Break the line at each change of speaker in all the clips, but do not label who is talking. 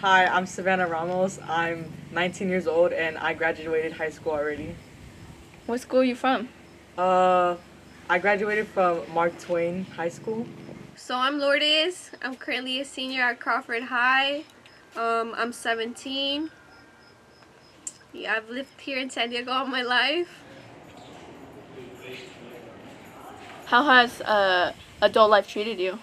Hi, I'm Savannah Ramos. I'm 19 years old and I graduated high school already.
What school are you from?
Uh, I graduated from Mark Twain High School.
So I'm Lourdes. I'm currently a senior at Crawford High. I'm 17. Yeah, I've lived here in San Diego all my life.
How has adult life treated you?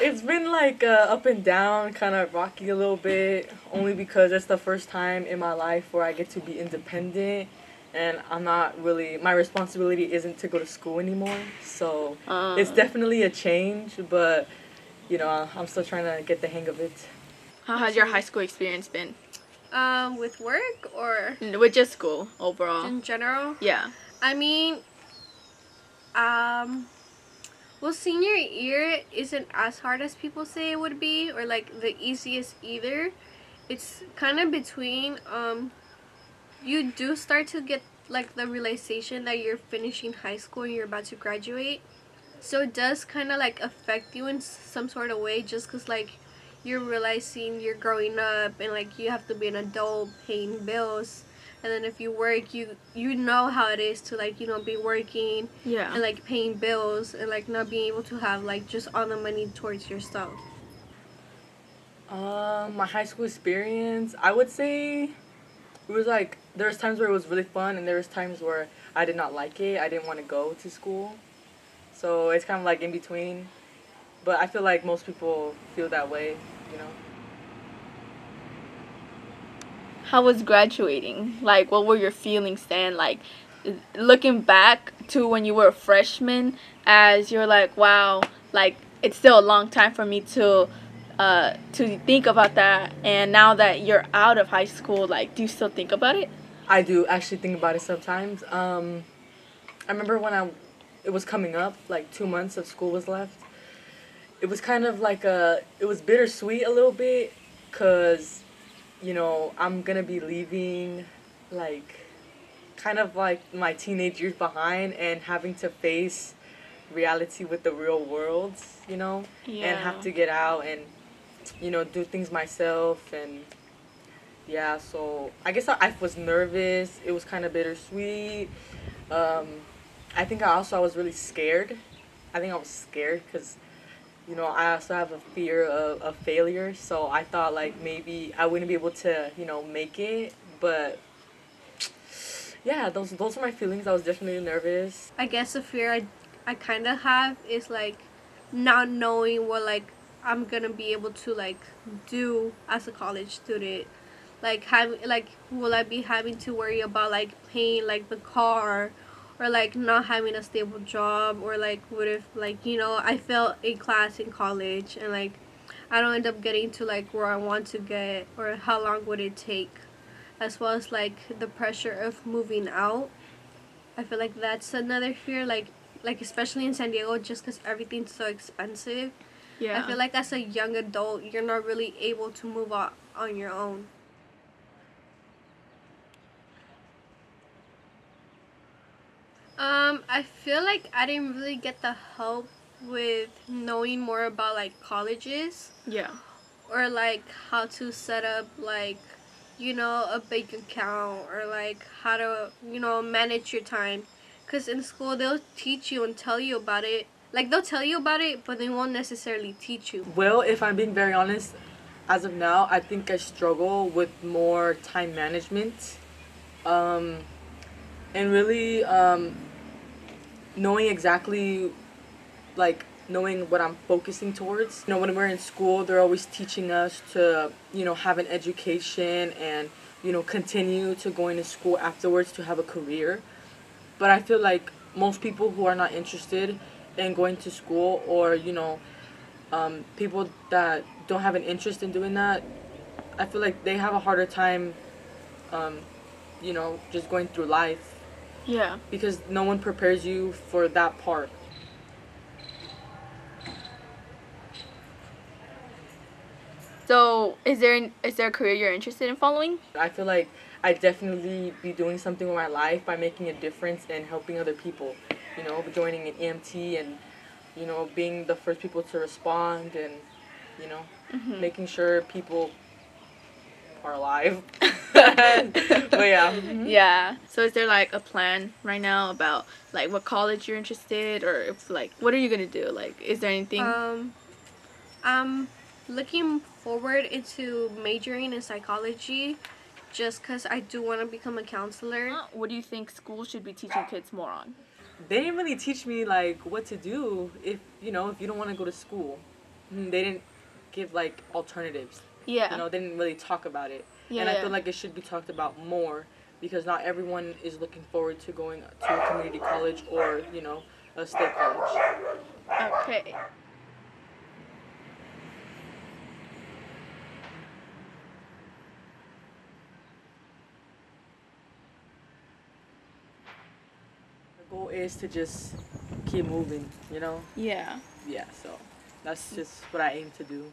It's been like up and down, kind of rocky a little bit, only because it's the first time in my life where I get to be independent and I'm not really, my responsibility isn't to go to school anymore. So it's
Um,
definitely a change, but I'm still trying to get the hang of it.
how has your high school experience been?
With work or
With just school overall?
in general.
Yeah.
I mean, um, well, senior year isn't as hard as people say it would be, or like the easiest either. It's kind of between. You do start to get like the realization that you're finishing high school and you're about to graduate. So it does kind of like affect you in some sort of way, just because like you're realizing you're growing up and like you have to be an adult paying bills. And then if you work, you know how it is to like be working
Yeah.
and like paying bills and like not being able to have like just all the money towards your stuff.
My high school experience, I would say it was like there was times where it was really fun and there was times where I did not like it. I didn't want to go to school. So it's kind of like in between. But I feel like most people feel that way, you know.
How was graduating? Like, what were your feelings then? Like, looking back to when you were a freshman, as you're like, wow, like it's still a long time for me to think about that. And now that you're out of high school, like, do you still think about it?
I do actually think about it sometimes. I remember when it was coming up, like 2 months of school was left. It was kind of like it was bittersweet a little bit, cause I'm gonna be leaving, like, kind of like my teenage years behind and having to face reality with the real world, and have
Yeah.
to get out and, do things myself. And yeah, so I guess I was nervous. It was kind of bittersweet. Um, I think I was really scared. I think I was scared because I also have a fear of failure. So I thought like maybe I wouldn't be able to, make it. But yeah, those are my feelings. I was definitely nervous.
I guess the fear I kind of have is like not knowing what like I'm gonna be able to like do as a college student. Like having like will I be having to worry about like paying like the car, or like not having a stable job, or like what if like I fail a class in college and like I don't end up getting to like where I want to get, or how long would it take, as well as like the pressure of moving out. I feel like that's another fear, like especially in San Diego, just because everything's so expensive. I
Yeah.
feel like as a young adult, you're not really able to move out on your own. I feel like I didn't really get the help with knowing more about like colleges,
Yeah.
or like how to set up like a bank account, or like how to manage your time, because in school they'll teach you and tell you about it, like they'll tell you about it but they won't necessarily teach you.
Well, if I'm being very honest, as of now, I think I struggle with more time management. Um, and really knowing exactly, like, knowing what I'm focusing towards. When we're in school, they're always teaching us to, have an education and, continue to going to school afterwards to have a career. But I feel like most people who are not interested in going to school, or, people that don't have an interest in doing that, I feel like they have a harder time, um, just going through life
Yeah.
because no one prepares you for that part.
So, is there a career you're interested in following?
I feel like I definitely be doing something with my life by making a difference and helping other people. Joining an EMT and being the first people to respond and you know,
Mhm.
making sure people are alive. But yeah.
Yeah. So is there like a plan right now about like what college you're interested, or if like what are you gonna do? Like, is there anything?
I'm looking forward into majoring in psychology, just cause I do want to become a counselor.
What do you think school should be teaching kids more on?
They didn't really teach me like what to do if you know if you don't want to go to school. They didn't give like alternatives.
Yeah.
You know, they didn't really talk about it.
Yeah.
And I feel like it should be talked about more because not everyone is looking forward to going to a community college or, you know, a state college.
Okay.
The goal is to just keep moving, you know?
Yeah.
Yeah, so that's just what I aim to do.